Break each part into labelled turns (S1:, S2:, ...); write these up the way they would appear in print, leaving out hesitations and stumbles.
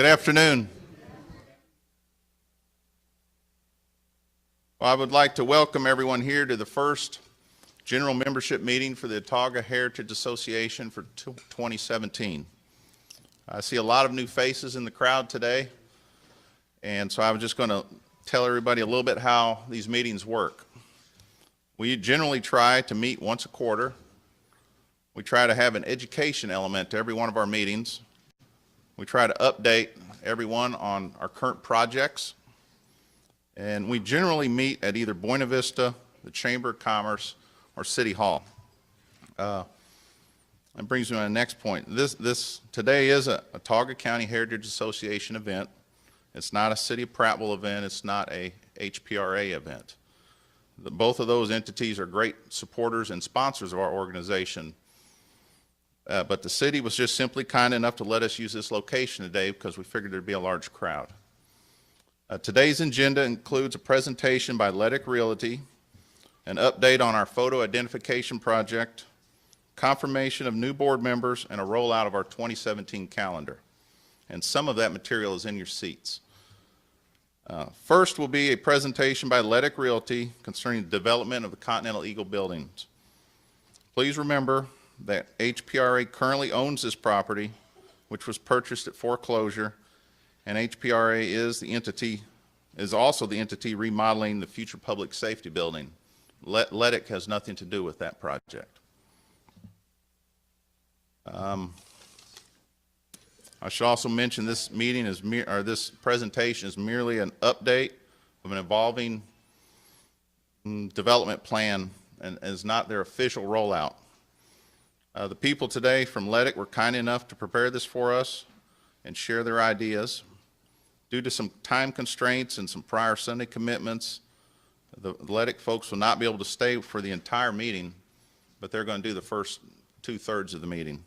S1: Good afternoon. Well, I would like to welcome everyone here to the first general membership meeting for the ACHA Heritage Association for 2017. I see a lot of new faces in the crowd today, and so I was just going to tell everybody a little bit how these meetings work. We generally try to meet once a quarter. We try to have an education element to every one of our meetings. We try to update everyone on our current projects. And we generally meet at either Buena Vista, the Chamber of Commerce, or City Hall. That brings me to my next point. Today is a Autauga County Heritage Association event. It's not a City of Prattville event. It's not a HPRA event. Both of those entities are great supporters and sponsors of our organization. But the city was just simply kind enough to let us use this location today because we figured there'd be a large crowd. Today's agenda includes a presentation by LEDIC Realty, an update on our photo identification project, confirmation of new board members, and a rollout of our 2017 calendar. And some of that material is in your seats. First will be a presentation by LEDIC Realty concerning the development of the Continental Eagle buildings. Please remember that HPRA currently owns this property, which was purchased at foreclosure, and HPRA is also the entity remodeling the future public safety building. LEDIC has nothing to do with that project. I should also mention this presentation is merely an update of an evolving development plan and is not their official rollout. The people today from LEDIC were kind enough to prepare this for us and share their ideas. Due to some time constraints and some prior Sunday commitments, the LEDIC folks will not be able to stay for the entire meeting, but they're going to do the first 2/3 of the meeting.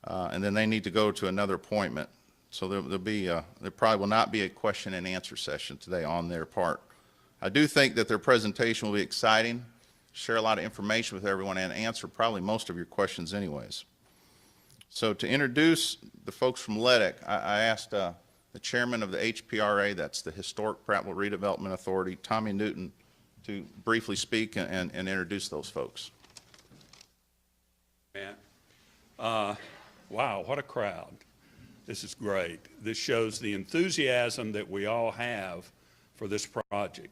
S1: And then they need to go to another appointment. So there probably will not be a question and answer session today on their part. I do think that their presentation will be exciting, share a lot of information with everyone, and answer probably most of your questions anyways. So to introduce the folks from LEDIC, I asked the chairman of the HPRA, that's the Historic Prattville Redevelopment Authority, Tommy Newton, to briefly speak and introduce those folks.
S2: Man. Wow, what a crowd. This is great. This shows the enthusiasm that we all have for this project.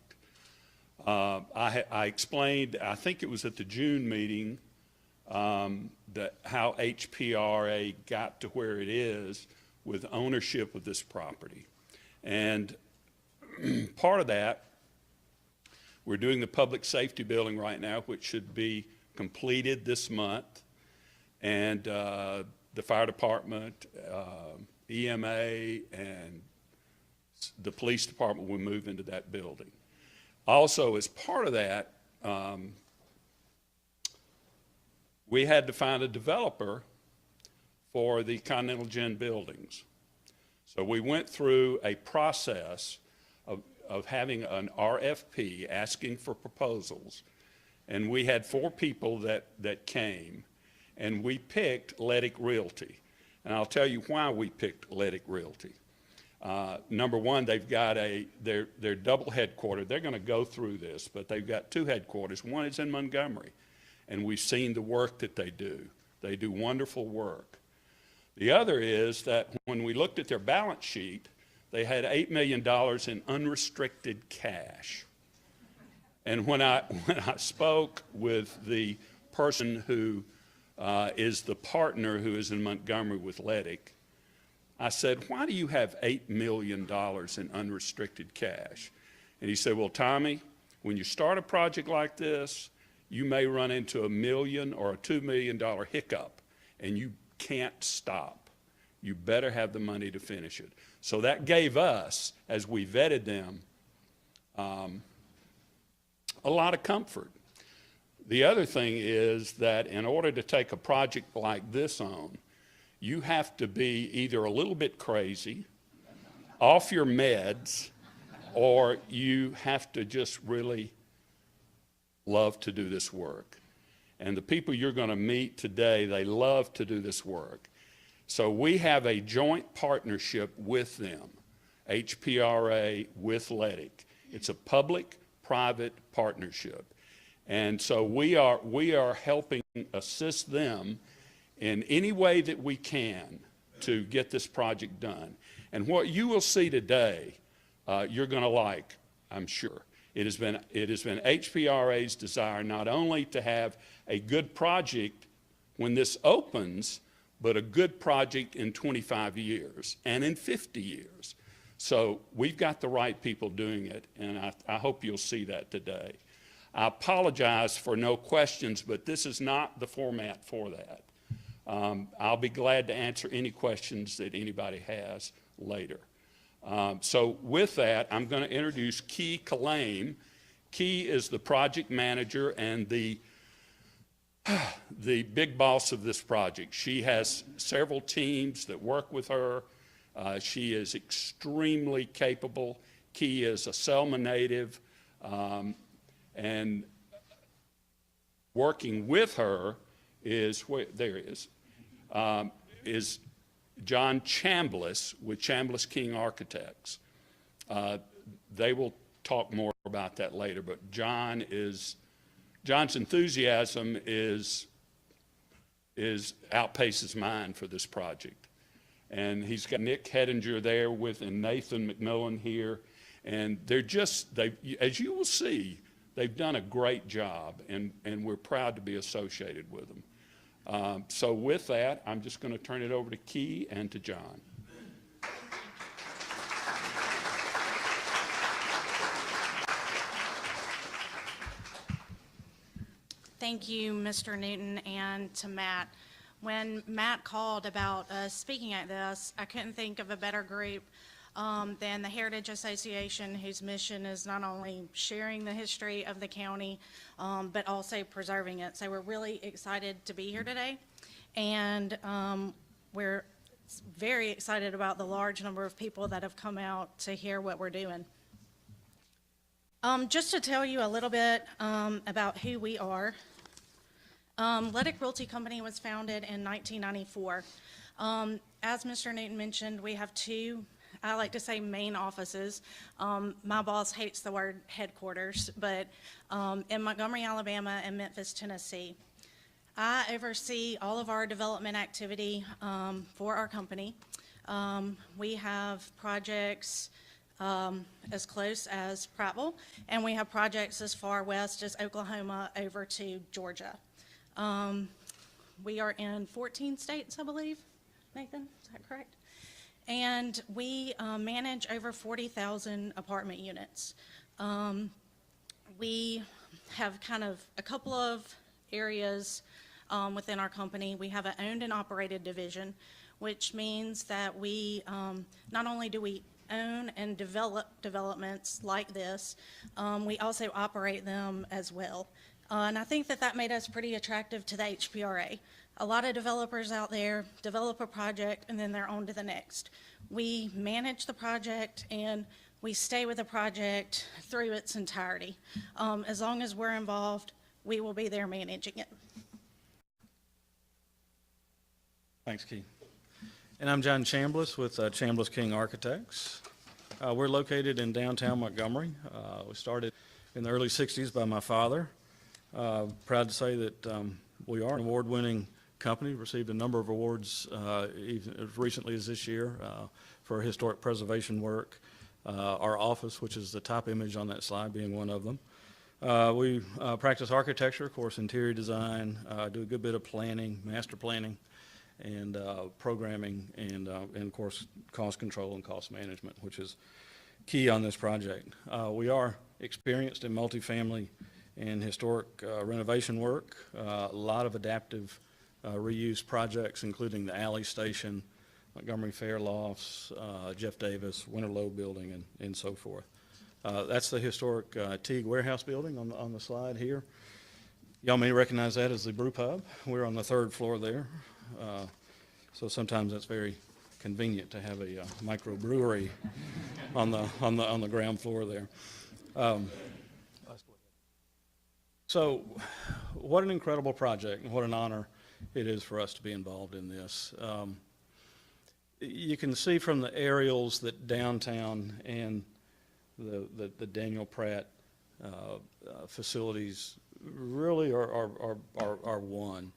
S2: I explained, I think it was at the June meeting, how HPRA got to where it is with ownership of this property. And part of that, we're doing the public safety building right now, which should be completed this month. And the fire department, EMA, and the police department will move into that building. Also, as part of that, we had to find a developer for the Continental Gen buildings. So we went through a process of having an RFP, asking for proposals, and we had 4 people that came, and we picked LEDIC Realty. And I'll tell you why we picked LEDIC Realty. Number one, they've got they're double headquartered. They're going to go through this, but they've got 2 headquarters. One is in Montgomery, and we've seen the work that they do. They do wonderful work. The other is that when we looked at their balance sheet, they had $8 million in unrestricted cash. And when I spoke with the person who is the partner who is in Montgomery with LEDIC, I said, why do you have $8 million in unrestricted cash? And he said, well, Tommy, when you start a project like this, you may run into $1 million or a $2 million hiccup, and you can't stop. You better have the money to finish it. So that gave us, as we vetted them, a lot of comfort. The other thing is that in order to take a project like this on, you have to be either a little bit crazy, off your meds, or you have to just really love to do this work. And the people you're going to meet today, they love to do this work. So we have a joint partnership with them, HPRA with LEDIC. It's a public-private partnership. And so we are helping assist them in any way that we can to get this project done. And what you will see today, you're going to like, I'm sure. It has been HPRA's desire not only to have a good project when this opens, but a good project in 25 years and in 50 years. So we've got the right people doing it, and I hope you'll see that today. I apologize for no questions, but this is not the format for that. I'll be glad to answer any questions that anybody has later. So with that, I'm going to introduce Key Kalame. Key is the project manager and the big boss of this project. She has several teams that work with her. She is extremely capable. Key is a Selma native, and working with her is John Chambliss with Chambliss King Architects. They will talk more about that later, but John's enthusiasm outpaces mine for this project. And he's got Nick Hedinger there and Nathan McMillan here. And as you will see, they've done a great job, and we're proud to be associated with them. So with that, I'm just going to turn it over to Key and to John.
S3: Thank you, Mr. Newton, and to Matt. When Matt called about us speaking at this, I couldn't think of a better group than the Heritage Association, whose mission is not only sharing the history of the county, but also preserving it. So we're really excited to be here today, and we're very excited about the large number of people that have come out to hear what we're doing. Just to tell you a little bit about who we are. LEDIC Realty Company was founded in 1994. As Mr. Newton mentioned, we have two, I like to say, main offices. My boss hates the word headquarters, but in Montgomery, Alabama, and Memphis, Tennessee. I oversee all of our development activity for our company. We have projects as close as Prattville, and we have projects as far west as Oklahoma over to Georgia. We are in 14 states, I believe. Nathan, is that correct? And we manage over 40,000 apartment units. We have kind of a couple of areas within our company. We have an owned and operated division, which means that we not only do we own and develop developments like this, we also operate them as well. And I think that made us pretty attractive to the HPRA. A lot of developers out there develop a project and then they're on to the next. We manage the project and we stay with the project through its entirety. As long as we're involved, we will be there managing it.
S4: Thanks, Keith. And I'm John Chambliss with Chambliss King Architects. We're located in downtown Montgomery. We started in the early 60s by my father. Proud to say that we are an award-winning company, received a number of awards even as recently as this year for historic preservation work. Our office, which is the top image on that slide, being one of them. We practice architecture, of course, interior design, do a good bit of planning, master planning, and programming, and of course, cost control and cost management, which is key on this project. We are experienced in multifamily and historic renovation work, a lot of adaptive reuse projects, including the Alley Station, Montgomery Fair Lofts, Jeff Davis, Winterlow Building, and so forth. That's the historic Teague Warehouse Building on the slide here. Y'all may recognize that as the brew pub. We're on the 3rd floor there. So sometimes that's very convenient to have a microbrewery on the ground floor there. So what an incredible project and what an honor it is for us to be involved in this. you can see from the aerials that downtown and the Daniel Pratt facilities really are one.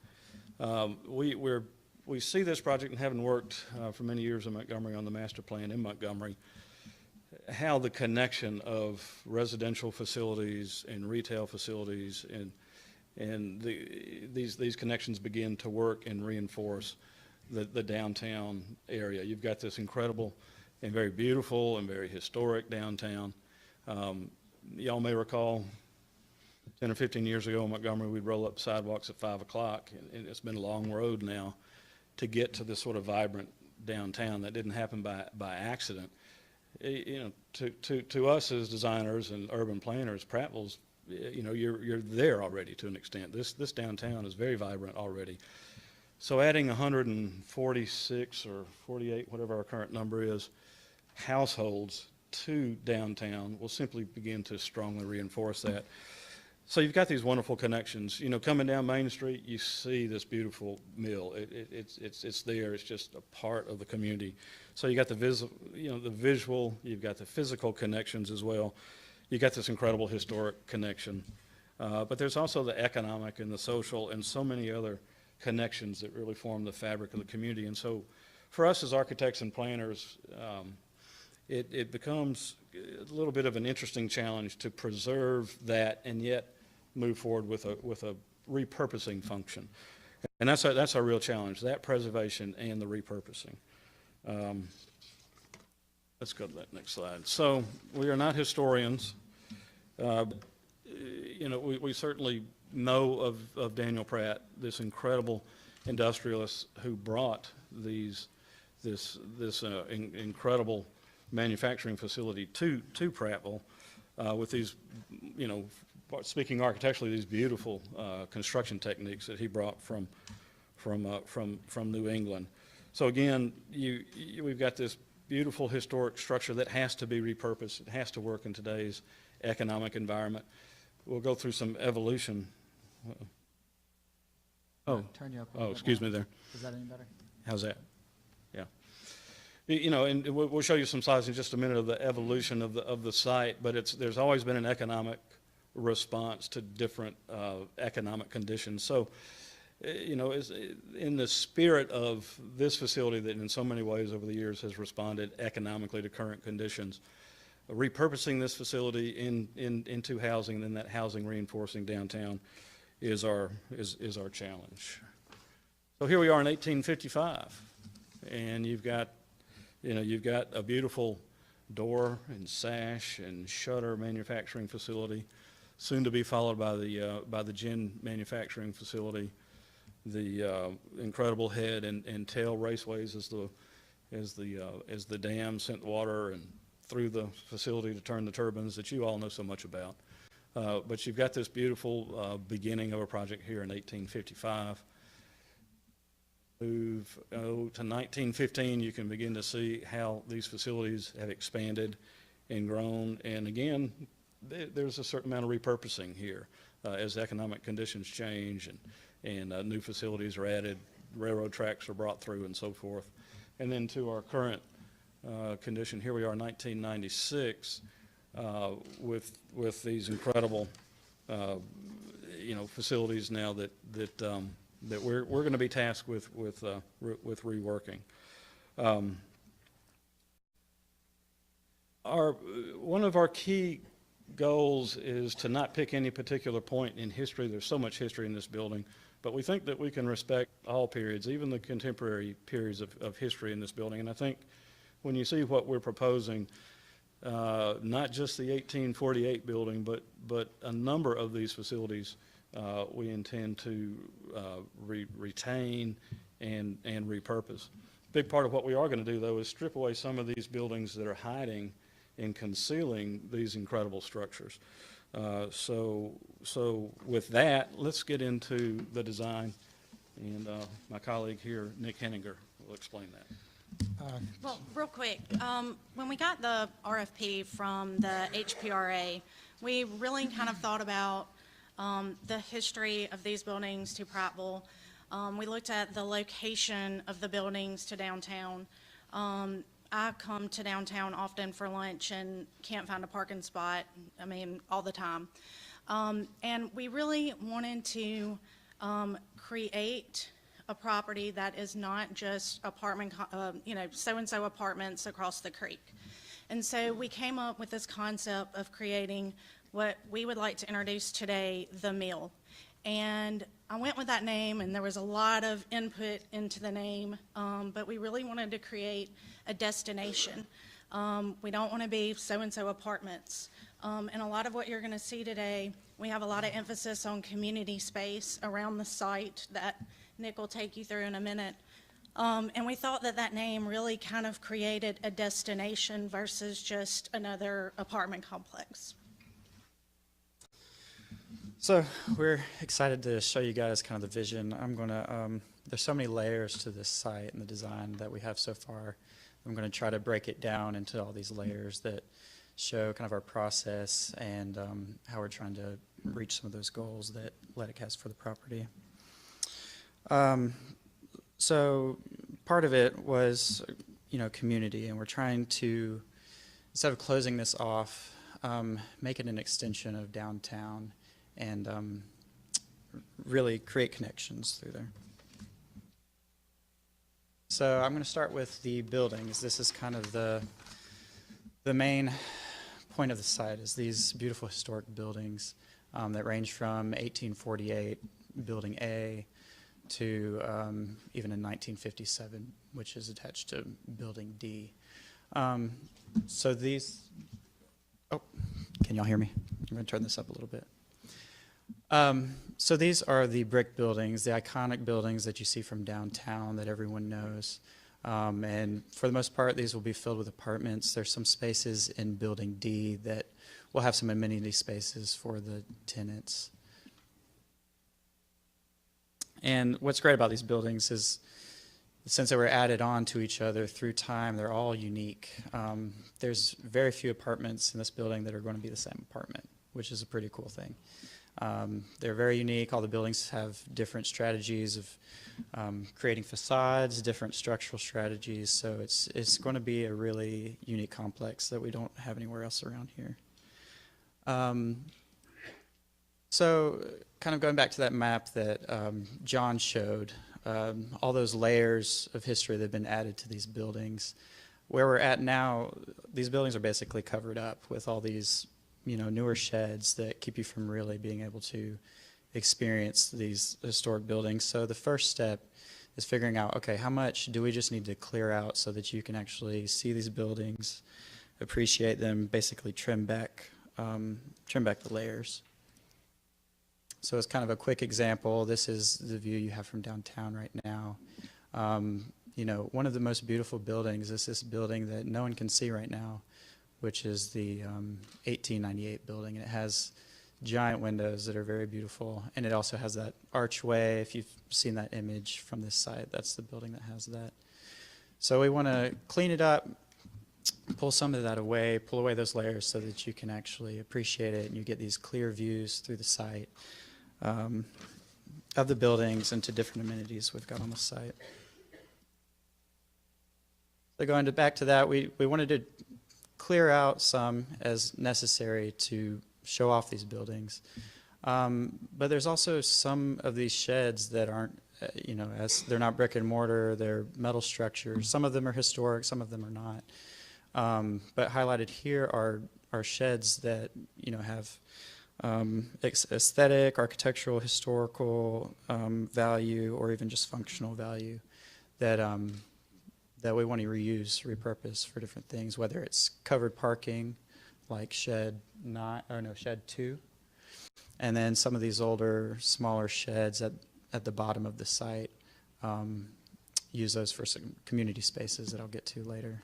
S4: We see this project, and having worked for many years in Montgomery on the master plan in Montgomery, how the connection of residential facilities and retail facilities and these connections begin to work and reinforce the downtown area. You've got this incredible and very beautiful and very historic downtown. Y'all may recall 10 or 15 years ago in Montgomery, we'd roll up sidewalks at 5 o'clock, and it's been a long road now to get to this sort of vibrant downtown. That didn't happen by accident. You know, to us as designers and urban planners, Prattville's, you know, you're there already to an extent. This downtown is very vibrant already. So adding 146 or 48, whatever our current number is, households to downtown will simply begin to strongly reinforce that. So you've got these wonderful connections. You know, coming down Main Street, you see this beautiful mill. It's there. It's just a part of the community. So you got the visual. You've got the physical connections as well. You got this incredible historic connection, but there's also the economic and the social and so many other connections that really form the fabric of the community. And so, for us as architects and planners, it becomes a little bit of an interesting challenge to preserve that and yet move forward with a repurposing function. And that's our real challenge, that preservation and the repurposing. Let's go to that next slide. So we are not historians. You know, we certainly know of Daniel Pratt, this incredible industrialist who brought this incredible manufacturing facility to Prattville with these, you know, speaking architecturally, these beautiful construction techniques that he brought from New England. So again, we've got this beautiful historic structure that has to be repurposed. It has to work in today's economic environment. We'll go through some evolution.
S5: Turn you up a little bit
S4: Excuse
S5: more.
S4: me there.
S5: Is that any better?
S4: How's that? Yeah. You know, and we'll show you some slides in just a minute of the evolution of the site, but there's always been an economic response to different economic conditions. So, you know, in the spirit of this facility that in so many ways over the years has responded economically to current conditions, repurposing this facility into housing and then that housing reinforcing downtown is our challenge. So here we are in 1855, and you've got a beautiful door and sash and shutter manufacturing facility, soon to be followed by the gin manufacturing facility, the incredible head and tail raceways as the dam sent water and through the facility to turn the turbines that you all know so much about. But you've got this beautiful beginning of a project here in 1855. Move to 1915, you can begin to see how these facilities have expanded and grown. And again, there's a certain amount of repurposing here as economic conditions change and new facilities are added, railroad tracks are brought through and so forth. And then to our current condition, here we are in 1996 with these incredible facilities now that we're going to be tasked with reworking. One of our key goals is to not pick any particular point in history. There's so much history in this building, but we think that we can respect all periods, even the contemporary periods of history in this building. And I think when you see what we're proposing, not just the 1848 building, but a number of these facilities we intend to retain and repurpose. Big part of what we are going to do, though, is strip away some of these buildings that are hiding and concealing these incredible structures. So with that, let's get into the design, and my colleague here, Nick Henninger, will explain that.
S3: Well, real quick, when we got the RFP from the HPRA, we really kind of thought about the history of these buildings to Prattville. We looked at the location of the buildings to downtown. I come to downtown often for lunch and can't find a parking spot, I mean, all the time. And we really wanted to create a property that is not just so-and-so apartments across the creek. And so we came up with this concept of creating what we would like to introduce today, The Mill. And I went with that name, and there was a lot of input into the name, but we really wanted to create a destination. We don't want to be so-and-so apartments. And a lot of what you're going to see today, we have a lot of emphasis on community space around the site that Nick will take you through in a minute. And we thought that that name really kind of created a destination versus just another apartment complex.
S5: So we're excited to show you guys kind of the vision. There's so many layers to this site and the design that we have so far. I'm going to try to break it down into all these layers that show kind of our process and how we're trying to reach some of those goals that LEDIC has for the property. So part of it was, community, and we're trying to, instead of closing this off, make it an extension of downtown and really create connections through there. So I'm going to start with the buildings. This is kind of the main point of the site, is these beautiful historic buildings that range from 1848, Building A, to even in 1957, which is attached to Building D. So these, can y'all hear me? I'm going to turn this up a little bit. So these are the brick buildings, the iconic buildings that you see from downtown that everyone knows. And for the most part, these will be filled with apartments. There's some spaces in Building D that will have some amenity spaces for the tenants. And what's great about these buildings is, since they were added on to each other through time, they're all unique. There's very few apartments in this building that are going to be the same apartment, which is a pretty cool thing. They're very unique. All the buildings have different strategies of creating facades, different structural strategies. So it's going to be a really unique complex that we don't have anywhere else around here. So kind of going back to that map that John showed, all those layers of history that have been added to these buildings. Where we're at now, these buildings are basically covered up with all these newer sheds that keep you from really being able to experience these historic buildings. So the first step is figuring out, okay, how much do we just need to clear out so that you can actually see these buildings, appreciate them, basically trim back the layers. So as kind of a quick example, this is the view you have from downtown right now. One of the most beautiful buildings is this building that no one can see right now, which is the 1898 building. And it has giant windows that are very beautiful. And it also has that archway. If you've seen that image from this site, that's the building that has that. So we want to clean it up, pull some of that away, pull away those layers so that you can actually appreciate it and you get these clear views through the site of the buildings and to different amenities we've got on the site. So going back to that, we wanted to clear out some as necessary to show off these buildings. But there's also some of these sheds that aren't, as they're not brick and mortar, they're metal structures. Some of them are historic, some of them are not. But highlighted here are sheds that, have aesthetic, architectural, historical value, or even just functional value that we want to reuse, repurpose for different things, whether it's covered parking, like shed 2, and then some of these older, smaller sheds at the bottom of the site, use those for some community spaces that I'll get to later.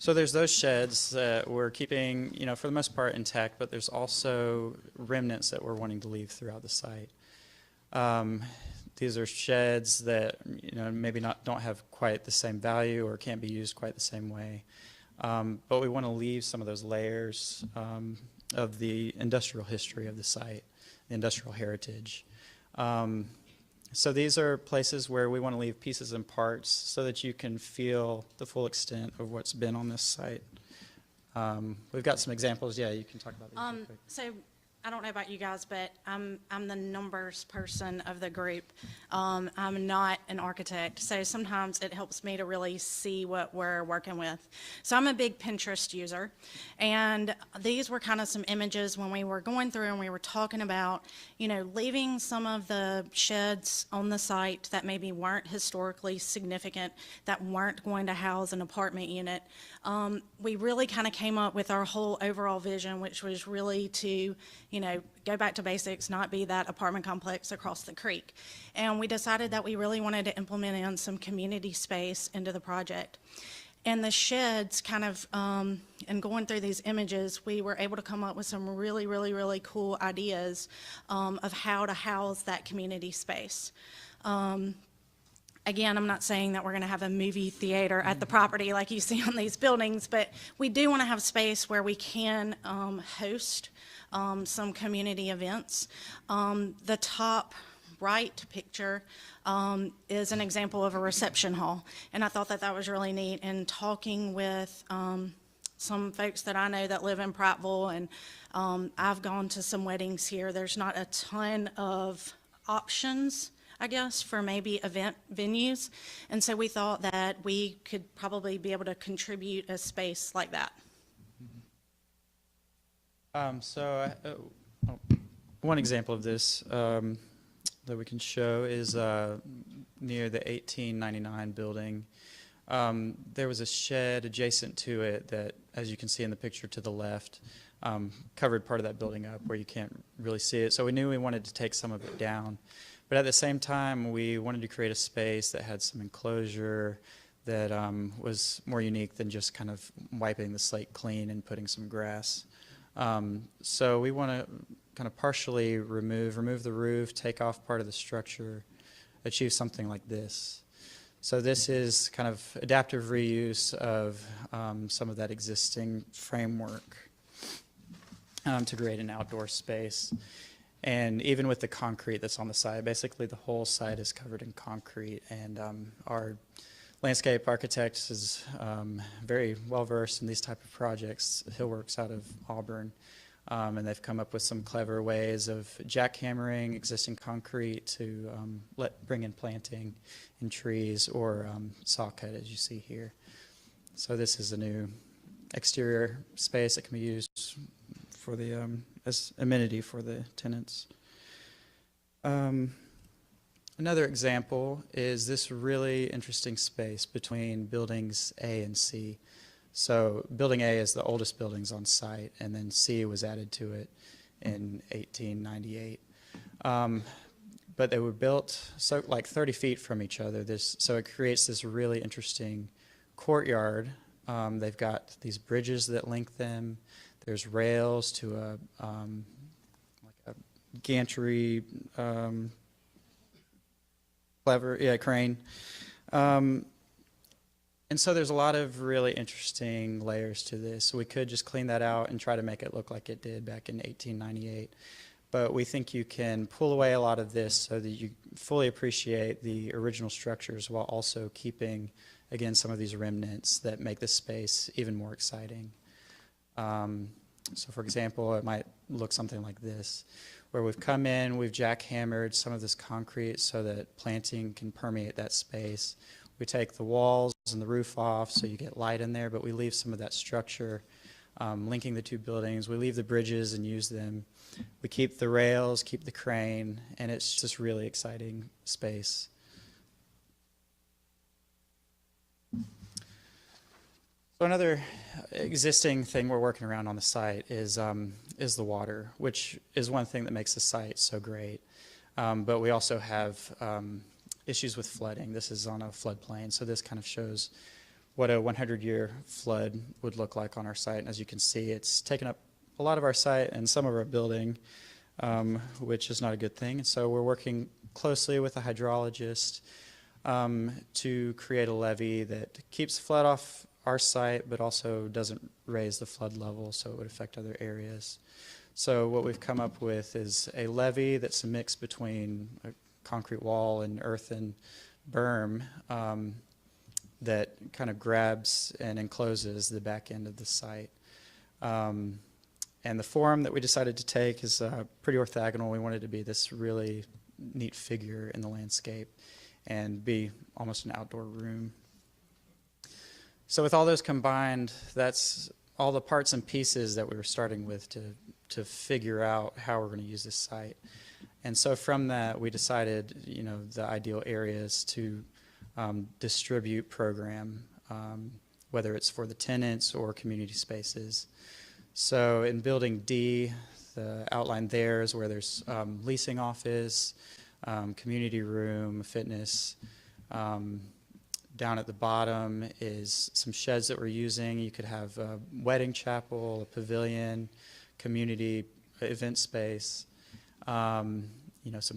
S5: So there's those sheds that we're keeping, for the most part intact, but there's also remnants that we're wanting to leave throughout the site. These are sheds that maybe don't have quite the same value or can't be used quite the same way, but we want to leave some of those layers of the industrial history of the site, the industrial heritage. So these are places where we want to leave pieces and parts so that you can feel the full extent of what's been on this site. We've got some examples. Yeah, you can talk about these real quick.
S3: So I don't know about you guys, but I'm the numbers person of the group. I'm not an architect, so sometimes it helps me to really see what we're working with. So I'm a big Pinterest user, and these were kind of some images when we were going through and we were talking about, leaving some of the sheds on the site that maybe weren't historically significant, that weren't going to house an apartment unit. We really kind of came up with our whole overall vision, which was really to, go back to basics, not be that apartment complex across the creek. And we decided that we really wanted to implement in some community space into the project. And the sheds kind of, and going through these images, we were able to come up with some really, really, really cool ideas of how to house that community space. Again, I'm not saying that we're going to have a movie theater at the property like you see on these buildings, but we do want to have space where we can host some community events. The top right picture is an example of a reception hall, and I thought that that was really neat. And talking with some folks that I know that live in Prattville, and I've gone to some weddings here, there's not a ton of options, I guess, for maybe event venues. And so we thought that we could probably be able to contribute a space like that.
S5: One example of this that we can show is near the 1899 building. There was a shed adjacent to it that, as you can see in the picture to the left, covered part of that building up where you can't really see it. So we knew we wanted to take some of it down. But at the same time, we wanted to create a space that had some enclosure that was more unique than just kind of wiping the slate clean and putting some grass. So we want to kind of partially remove the roof, take off part of the structure, achieve something like this. So this is kind of adaptive reuse of some of that existing framework to create an outdoor space. And even with the concrete that's on the side, basically the whole site is covered in concrete, and our landscape architect is very well versed in these type of projects. He works out of Auburn, and they've come up with some clever ways of jackhammering existing concrete to bring in planting and trees, or saw cut, as you see here. So this is a new exterior space that can be used for the as amenity for the tenants. Another example is this really interesting space between buildings A and C. So building A is the oldest buildings on site, and then C was added to it in 1898. But they were built so like 30 feet from each other. So it creates this really interesting courtyard. They've got these bridges that link them. There's rails to like a gantry crane. And so there's a lot of really interesting layers to this. So we could just clean that out and try to make it look like it did back in 1898. But we think you can pull away a lot of this so that you fully appreciate the original structures while also keeping, again, some of these remnants that make this space even more exciting. So for example, it might look something like this, where we've come in, we've jackhammered some of this concrete so that planting can permeate that space. We take the walls and the roof off so you get light in there, but we leave some of that structure linking the two buildings. We leave the bridges and use them. We keep the rails, keep the crane, and it's just really exciting space. So another existing thing we're working around on the site is the water, which is one thing that makes the site so great. But we also have issues with flooding. This is on a floodplain, so this kind of shows what a 100-year flood would look like on our site. And as you can see, it's taken up a lot of our site and some of our building, which is not a good thing. And so we're working closely with a hydrologist to create a levee that keeps flood off our site, but also doesn't raise the flood level, so it would affect other areas. So what we've come up with is a levee that's a mix between concrete wall and earthen berm that kind of grabs and encloses the back end of the site. And the form that we decided to take is pretty orthogonal. We wanted it to be this really neat figure in the landscape and be almost an outdoor room. So with all those combined, that's all the parts and pieces that we were starting with to figure out how we're going to use this site. And so from that, we decided, the ideal areas to distribute program, whether it's for the tenants or community spaces. So in building D, the outline there is where there's leasing office, community room, fitness. Down at the bottom is some sheds that we're using. You could have a wedding chapel, a pavilion, community event space, some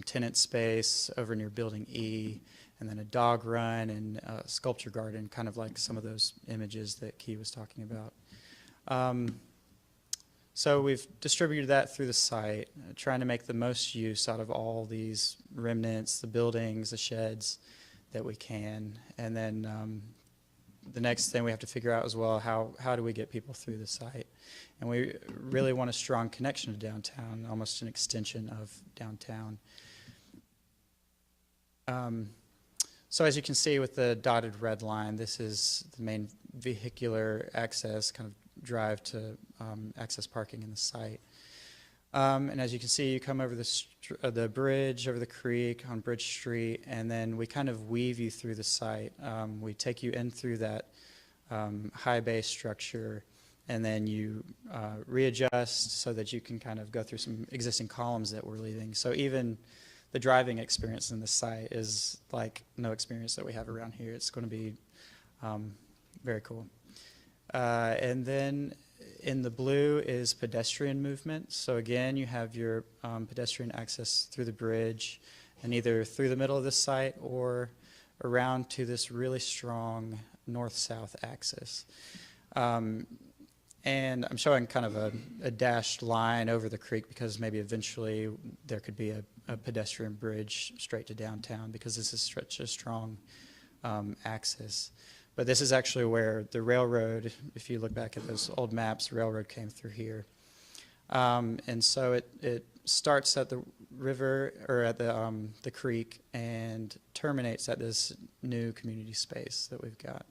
S5: tenant space over near building E, and then a dog run and a sculpture garden, kind of like some of those images that Key was talking about. So we've distributed that through the site, trying to make the most use out of all these remnants, the buildings, the sheds that we can. And then the next thing we have to figure out as well, how do we get people through the site? And we really want a strong connection to downtown, almost an extension of downtown. So as you can see with the dotted red line, this is the main vehicular access, kind of drive to access parking in the site. And as you can see, you come over the bridge, over the creek on Bridge Street, and then we kind of weave you through the site. We take you in through that high base structure, and then you readjust so that you can kind of go through some existing columns that we're leaving. So even the driving experience in the site is like no experience that we have around here. It's going to be very cool. And then in the blue is pedestrian movement. So again, you have your pedestrian access through the bridge and either through the middle of the site or around to this really strong north-south axis. And I'm showing kind of a dashed line over the creek because maybe eventually there could be a pedestrian bridge straight to downtown because this is such a strong axis. But this is actually where the railroad, if you look back at those old maps, the railroad came through here. And so it starts at the river, or at the creek, and terminates at this new community space that we've got.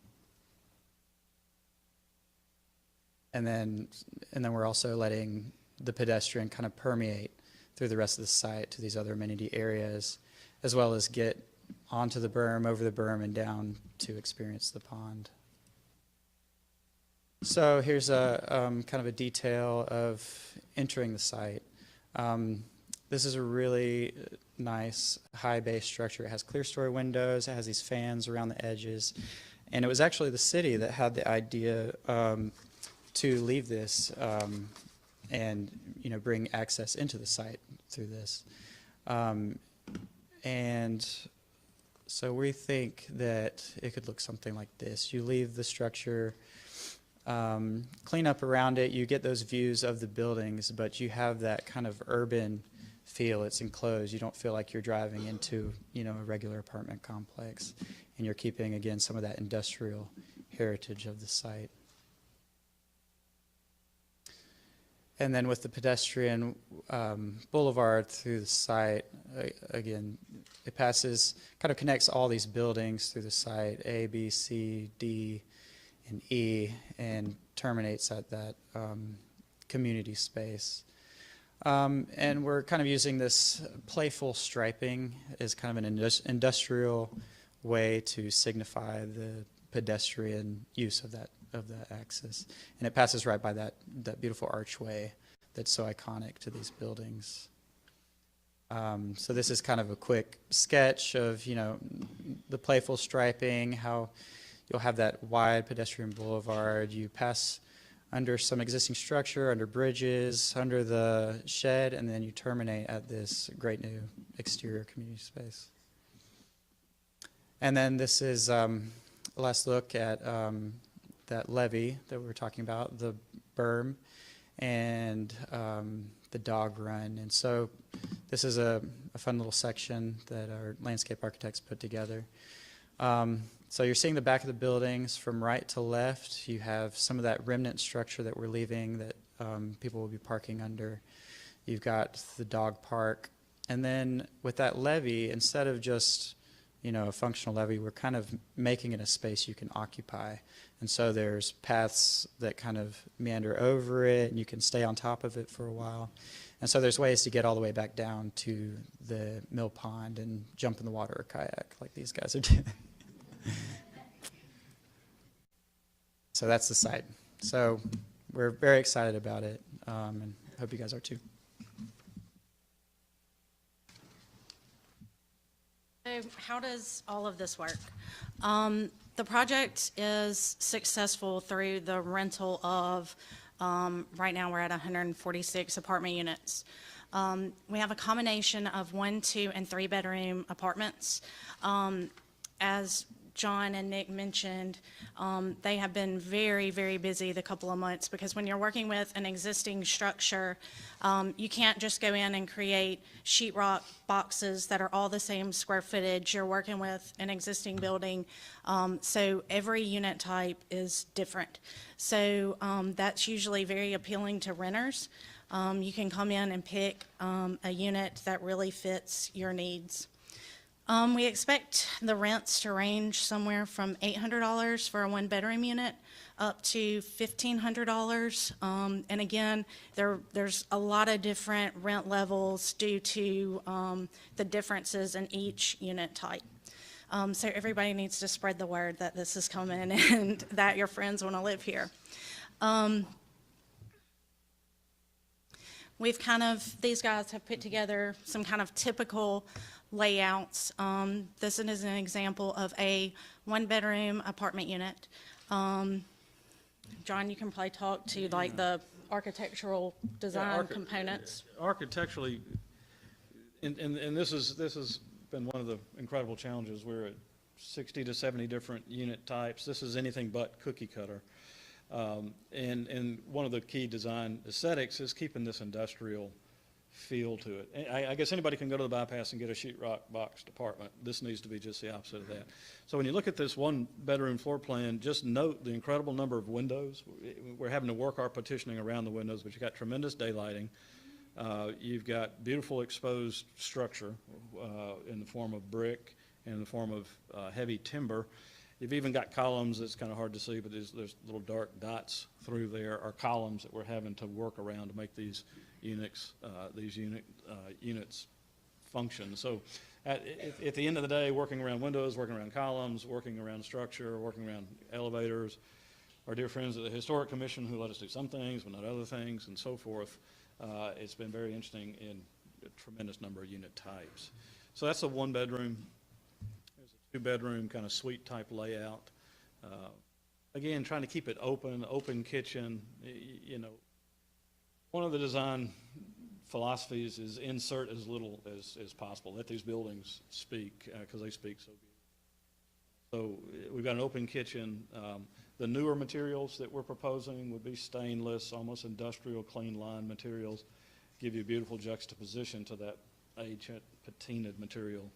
S5: And then we're also letting the pedestrian kind of permeate through the rest of the site to these other amenity areas, as well as get onto the berm, over the berm, and down to experience the pond. So here's a kind of a detail of entering the site. This is a really nice high base structure. It has clear story windows, it has these fans around the edges, and it was actually the city that had the idea to leave this and bring access into the site through this. And so we think that it could look something like this. You leave the structure, clean up around it, you get those views of the buildings, but you have that kind of urban feel. It's enclosed. You don't feel like you're driving into, a regular apartment complex. And you're keeping, again, some of that industrial heritage of the site. And then with the pedestrian boulevard through the site, again, it passes, kind of connects all these buildings through the site, A, B, C, D, and E, and terminates at that community space. And we're kind of using this playful striping as kind of an industrial way to signify the pedestrian use of that axis. And it passes right by that beautiful archway that's so iconic to these buildings. So this is kind of a quick sketch of, the playful striping, how you'll have that wide pedestrian boulevard. You pass under some existing structure, under bridges, under the shed, and then you terminate at this great new exterior community space. And then this is a last look at that levee that we were talking about, the berm, and the dog run. And so This is a fun little section that our landscape architects put together. So you're seeing the back of the buildings from right to left. You have some of that remnant structure that we're leaving that people will be parking under. You've got the dog park. And then with that levee, instead of just, a functional levee, we're kind of making it a space you can occupy. And so there's paths that kind of meander over it, and you can stay on top of it for a while. And so there's ways to get all the way back down to the mill pond and jump in the water or kayak like these guys are doing. So that's the site. So we're very excited about it, and hope you guys are too.
S3: So how does all of this work? The project is successful through the rental of, right now we're at 146 apartment units. We have a combination of 1, 2, and 3 bedroom apartments. As John and Nick mentioned, they have been very, very busy the couple of months because when you're working with an existing structure, you can't just go in and create sheetrock boxes that are all the same square footage. You're working with an existing building, so every unit type is different. So that's usually very appealing to renters. You can come in and pick a unit that really fits your needs. We expect the rents to range somewhere from $800 for a 1-bedroom unit up to $1,500. And again, there's a lot of different rent levels due to the differences in each unit type. So everybody needs to spread the word that this is coming and that your friends want to live here. These guys have put together some kind of typical layouts. This is an example of a 1-bedroom apartment unit. John, you can probably talk to like the architectural design components.
S4: Architecturally, and this has been one of the incredible challenges. We're at 60 to 70 different unit types. This is anything but cookie cutter. And one of the key design aesthetics is keeping this industrial feel to it. I guess anybody can go to the bypass and get a sheetrock boxed apartment. This needs to be just the opposite of that. So when you look at this 1-bedroom floor plan, just note the incredible number of windows. We're having to work our partitioning around the windows, but you've got tremendous daylighting. You've got beautiful exposed structure in the form of brick and in the form of heavy timber. You've even got columns that's kind of hard to see, but there's little dark dots through there are columns that we're having to work around to make these units function. So at the end of the day, working around windows, working around columns, working around structure, working around elevators, our dear friends at the Historic Commission who let us do some things but not other things and so forth, it's been very interesting in a tremendous number of unit types. So that's a 1-bedroom. There's a 2-bedroom kind of suite type layout. Again, trying to keep it open kitchen, one of the design philosophies is insert as little as possible. Let these buildings speak because they speak so beautifully. So we've got an open kitchen. The newer materials that we're proposing would be stainless, almost industrial clean line materials, give you a beautiful juxtaposition to that ACHA patinaed material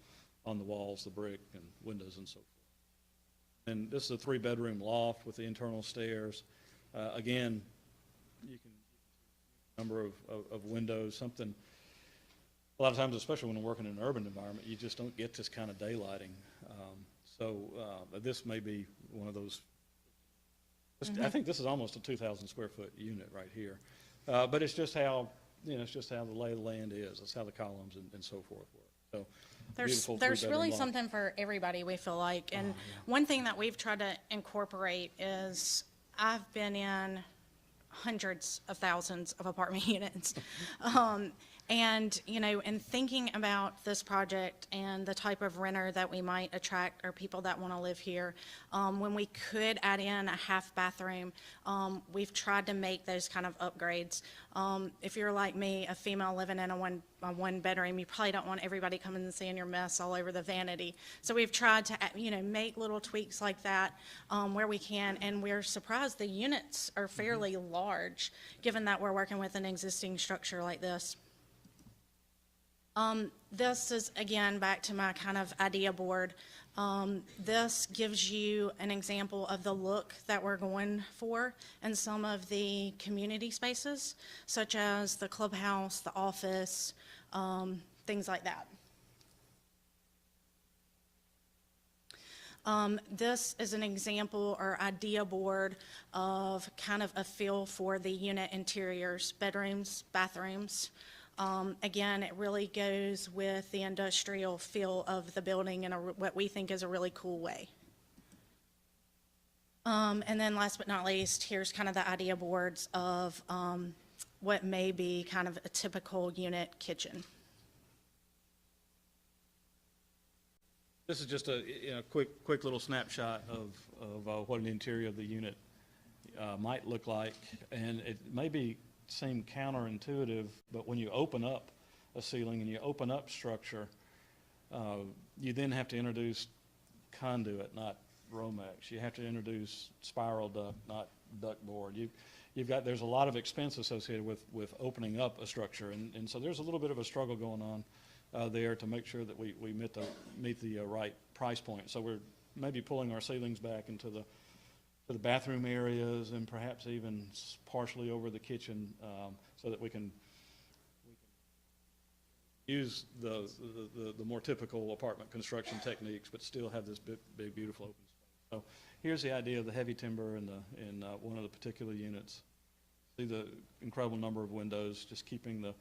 S4: on the walls, the brick and windows and so forth. And this is a 3-bedroom loft with the internal stairs. Again, you can number of windows, something, a lot of times, especially when we're working in an urban environment, you just don't get this kind of daylighting. So this may be one of those, I think this is almost a 2,000 square foot unit right here. But it's just how, it's just how the lay of the land is. That's how the columns and so forth work. So
S3: there's really something for everybody, we feel like. And one thing that we've tried to incorporate is I've been in hundreds of thousands of apartment units. And, in thinking about this project and the type of renter that we might attract or people that want to live here, when we could add in a half bathroom, we've tried to make those kind of upgrades. If you're like me, a female living in a one bedroom, you probably don't want everybody coming and seeing your mess all over the vanity. So we've tried to, make little tweaks like that where we can, and we're surprised the units are fairly large, given that we're working with an existing structure like this. This is, again, back to my kind of idea board. This gives you an example of the look that we're going for in some of the community spaces, such as the clubhouse, the office, things like that. This is an example or idea board of kind of a feel for the unit interiors, bedrooms, bathrooms. Again, it really goes with the industrial feel of the building in what we think is a really cool way. And then last but not least, here's kind of the idea boards of what may be kind of a typical unit kitchen.
S4: This is just a quick little snapshot of what an interior of the unit might look like, and it may seem counterintuitive, but when you open up a ceiling and you open up structure, you then have to introduce conduit, not Romex. You have to introduce spiral duct, not ductboard. There's a lot of expense associated with opening up a structure, and so there's a little bit of a struggle going on there to make sure that we meet the right price point. So we're maybe pulling our ceilings back into the bathroom areas and perhaps even partially over the kitchen, so that we can use the more typical apartment construction techniques, but still have this big beautiful open space. So here's the idea of the heavy timber in one of the particular units. See the incredible number of windows, just keeping the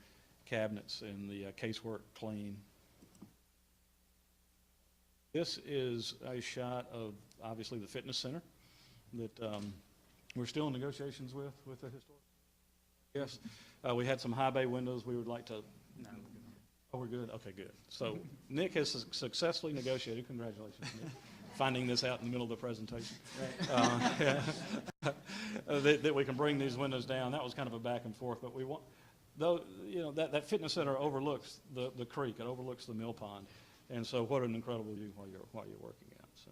S4: cabinets and the casework clean. This is a shot of, obviously, the fitness center that we're still in negotiations with the historic. Yes, we had some high bay windows we would like to. No. Oh, we're good? Okay, good. So Nick has successfully negotiated, congratulations, Nick, finding this out in the middle of the presentation, that we can bring these windows down. That was kind of a back and forth, but we want, though, that fitness center overlooks the creek, it overlooks the mill pond, and so what an incredible view while you're working out. So.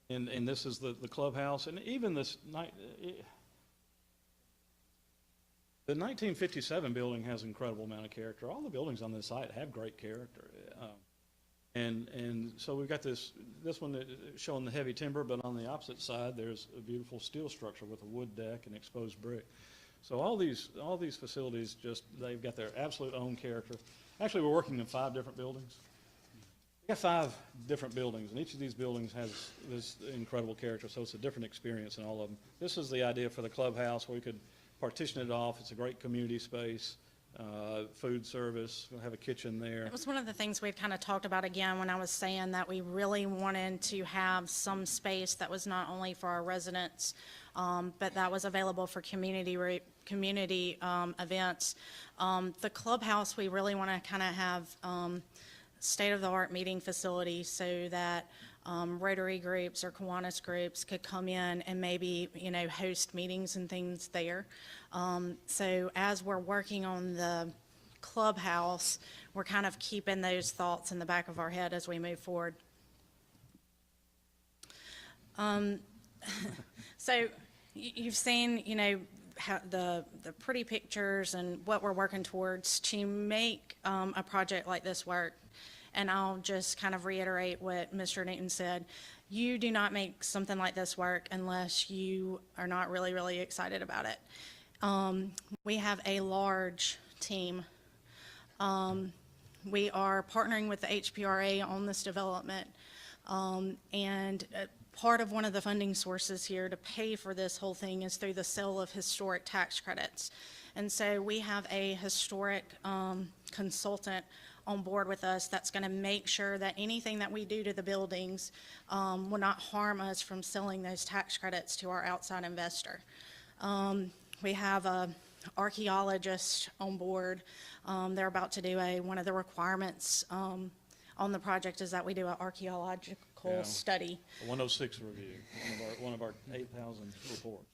S4: And this is the clubhouse, and even this night. The 1957 building has an incredible amount of character. All the buildings on this site have great character. And so we've got this one that showing the heavy timber, but on the opposite side, there's a beautiful steel structure with a wood deck and exposed brick. So all these facilities they've got their absolute own character. Actually, we're working in 5 different buildings. We got 5 different buildings, and each of these buildings has this incredible character, so it's a different experience in all of them. This is the idea for the clubhouse, where we could partition it off. It's a great community space, food service. We'll have a kitchen there.
S3: It was one of the things we'd kind of talked about again when I was saying that we really wanted to have some space that was not only for our residents, but that was available for community events. The clubhouse, we really want to kind of have state-of-the-art meeting facilities so that Rotary groups or Kiwanis groups could come in and maybe, host meetings and things there. So as we're working on the clubhouse, we're kind of keeping those thoughts in the back of our head as we move forward. So you've seen, how the pretty pictures and what we're working towards to make a project like this work. And I'll just kind of reiterate what Mr. Newton said. You do not make something like this work unless you are not really, really excited about it. We have a large team. We are partnering with the HPRA on this development. And part of one of the funding sources here to pay for this whole thing is through the sale of historic tax credits. And so we have a historic consultant on board with us that's going to make sure that anything that we do to the buildings will not harm us from selling those tax credits to our outside investor. We have an archaeologist on board. They're about to do one of the requirements on the project is that we do an archaeological study.
S4: A 106 review, one of our 8,000 reports.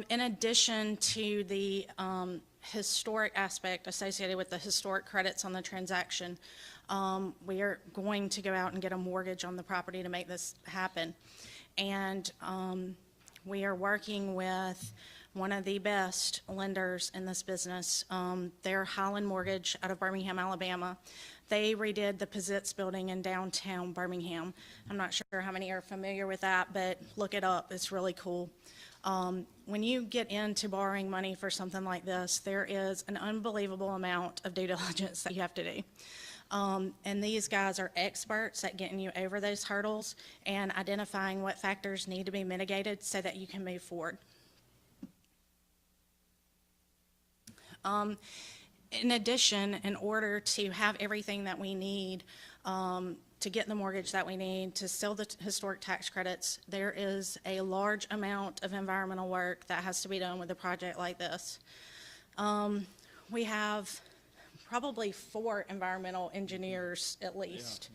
S3: In addition to the historic aspect associated with the historic credits on the transaction, we are going to go out and get a mortgage on the property to make this happen. And we are working with one of the best lenders in this business. They're Highland Mortgage out of Birmingham, Alabama. They redid the Pizzitz building in downtown Birmingham. I'm not sure how many are familiar with that, but look it up. It's really cool. When you get into borrowing money for something like this, there is an unbelievable amount of due diligence that you have to do. And these guys are experts at getting you over those hurdles and identifying what factors need to be mitigated so that you can move forward. In addition, in order to have everything that we need to get the mortgage that we need to sell the historic tax credits, there is a large amount of environmental work that has to be done with a project like this. We have probably 4 environmental engineers at least.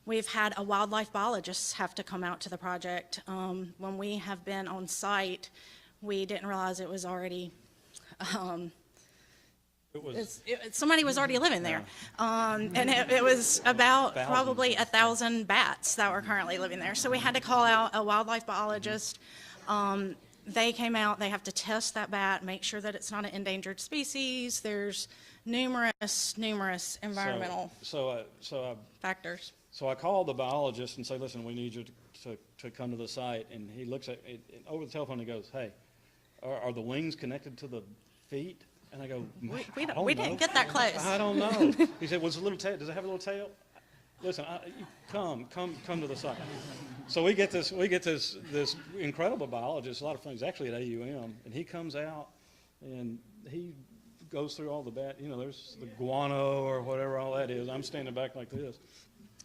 S3: We've had a wildlife biologist have to come out to the project. When we have been on site, we didn't realize it was already somebody was already living there. And it was about probably 1,000 bats that were currently living there. So we had to call out a wildlife biologist. They came out, they have to test that bat, make sure that it's not an endangered species. There's numerous environmental factors.
S4: So I called the biologist and say, listen, we need you to come to the site. And he looks at it over the telephone and he goes, hey, are the wings connected to the feet? And I go,
S3: we didn't get that close.
S4: I don't know. He said, "What's a little tail? Does it have a little tail?" Listen, come to the site. So we get this incredible biologist. A lot of fun. He's actually at AUM, and he comes out and he goes through all the bat. You know, there's the guano or whatever all that is. I'm standing back like this,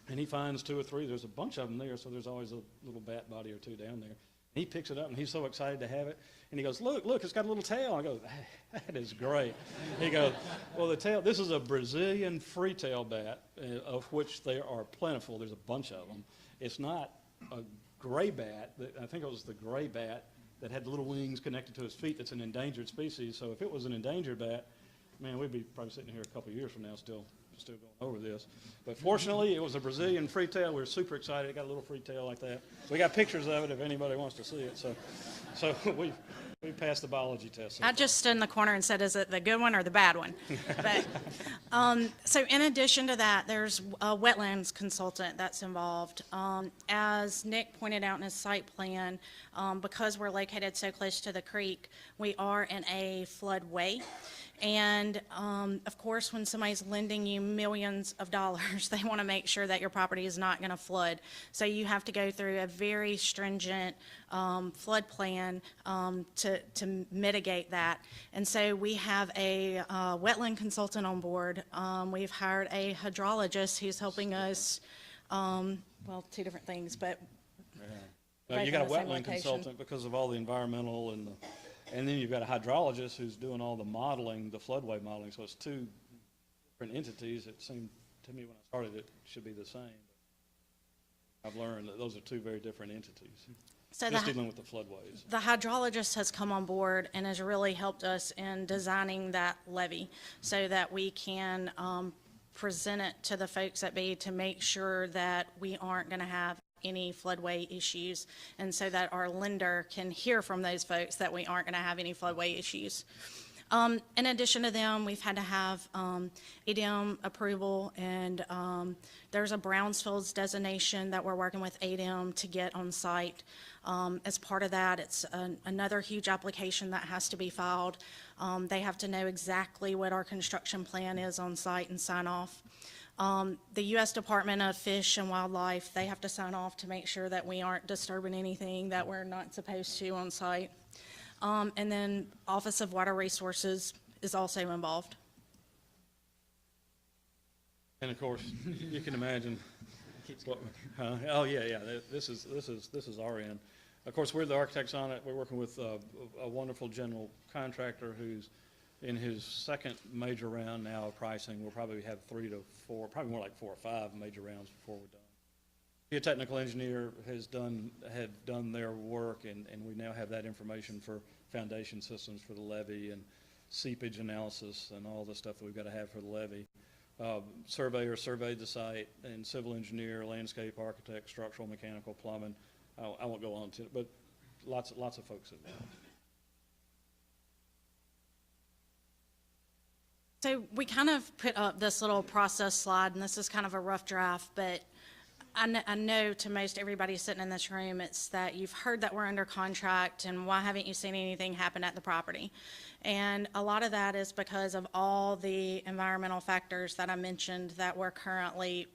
S4: and he finds 2 or 3. There's a bunch of them there, so there's always a little bat body or 2 down there. He picks it up, and he's so excited to have it. And he goes, look, it's got a little tail. I go, that is great. He goes, well, the tail, this is a Brazilian freetail bat, of which there are plentiful. There's a bunch of them. It's not a gray bat. I think it was the gray bat that had the little wings connected to his feet that's an endangered species. So if it was an endangered bat, man, we'd be probably sitting here a couple of years from now still going over this. But fortunately, it was a Brazilian freetail. We were super excited. It got a little freetail like that. We got pictures of it if anybody wants to see it. So we passed the biology test.
S3: I just stood in the corner and said, is it the good one or the bad one? But, so in addition to that, there's a wetlands consultant that's involved. As Nick pointed out in his site plan, because we're located so close to the creek, we are in a floodway. And, of course, when somebody's lending you millions of dollars, they want to make sure that your property is not going to flood. So you have to go through a very stringent flood plan to mitigate that. And so we have a wetland consultant on board. We've hired a hydrologist who's helping us, well, 2 different things, but
S4: you got a wetland consultant because of all the environmental and then you've got a hydrologist who's doing all the modeling, the floodway modeling. So it's 2 different entities. It seemed to me when I started it should be the same. I've learned that those are 2 very different entities.
S3: So
S4: just dealing with the floodways.
S3: The hydrologist has come on board and has really helped us in designing that levee so that we can present it to the folks at B to make sure that we aren't going to have any floodway issues, and so that our lender can hear from those folks that we aren't going to have any floodway issues. In addition to them, we've had to have ADM approval, and there's a Brownsfields designation that we're working with ADM to get on site. As part of that, it's another huge application that has to be filed. They have to know exactly what our construction plan is on site and sign off. The U.S. Department of Fish and Wildlife, they have to sign off to make sure that we aren't disturbing anything that we're not supposed to on site. And then Office of Water Resources is also involved.
S4: And of course, you can imagine. Oh yeah. This is our end. Of course, we're the architects on it. We're working with a wonderful general contractor who's in his 2nd major round now of pricing. We'll probably have 3 to 4, probably more like 4 or 5 major rounds before we're done. The technical engineer had done their work, and we now have that information for foundation systems for the levee and seepage analysis and all the stuff that we've got to have for the levee. Surveyor surveyed the site, and civil engineer, landscape architect, structural, mechanical, plumbing. I won't go on to it, but lots of folks involved.
S3: So we kind of put up this little process slide, and this is kind of a rough draft, but I know to most everybody sitting in this room, it's that you've heard that we're under contract, and why haven't you seen anything happen at the property? And a lot of that is because of all the environmental factors that I mentioned that we're currently,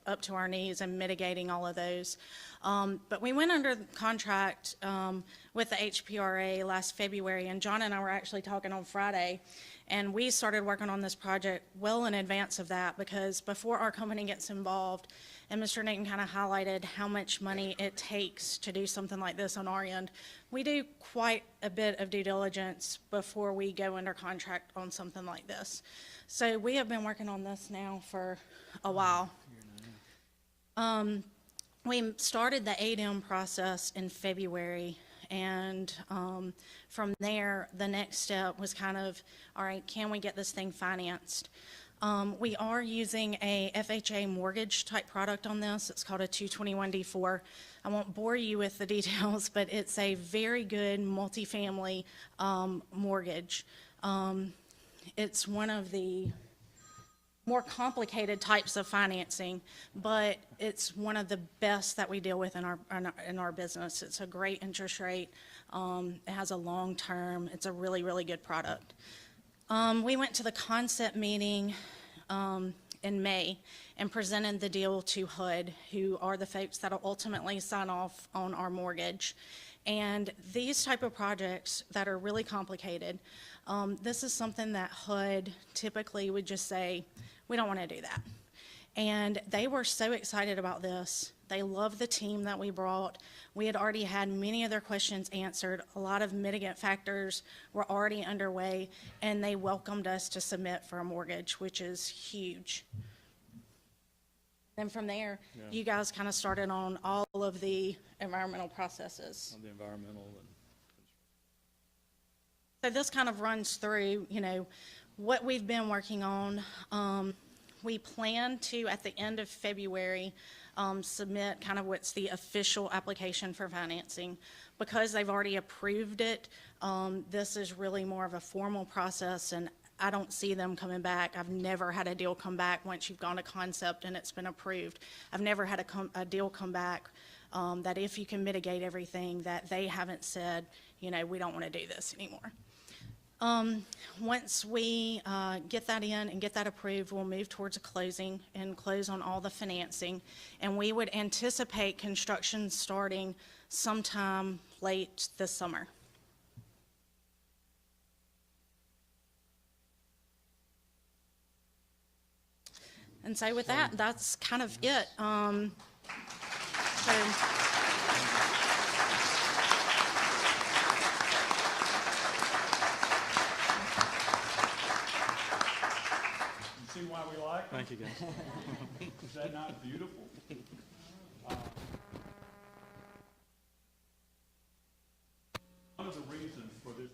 S3: up to our knees in mitigating all of those. But we went under contract with the HPRA last February, and John and I were actually talking on Friday, and we started working on this project well in advance of that, because before our company gets involved, and Mr. Nathan kind of highlighted how much money it takes to do something like this on our end, we do quite a bit of due diligence before we go under contract on something like this. So we have been working on this now for a while. We started the ADM process in February, and from there, the next step was kind of, all right, can we get this thing financed? We are using a FHA mortgage type product on this. It's called a 221D4. I won't bore you with the details, but it's a very good multifamily mortgage. It's one of the more complicated types of financing, but it's one of the best that we deal with in our business. It's a great interest rate. It has a long term. It's a really, really good product. We went to the concept meeting in May and presented the deal to HUD, who are the folks that will ultimately sign off on our mortgage. And these type of projects that are really complicated, this is something that HUD typically would just say, we don't want to do that. And they were so excited about this. They loved the team that we brought. We had already had many of their questions answered. A lot of mitigant factors were already underway, and they welcomed us to submit for a mortgage, which is huge. Then from there, you guys kind of started on all of the environmental processes.
S4: On the environmental.
S3: So this kind of runs through, what we've been working on. We plan to, at the end of February, submit kind of what's the official application for financing. Because they've already approved it, this is really more of a formal process, and I don't see them coming back. I've never had a deal come back once you've gone to concept and it's been approved. I've never had a deal come back that if you can mitigate everything, that they haven't said, we don't want to do this anymore. Once we get that in and get that approved, we'll move towards a closing and close on all the financing. And we would anticipate construction starting sometime late this summer. And so with that, that's kind of it.
S2: See why we like it?
S4: Thank you, guys.
S2: Is that not beautiful? One of the reasons for this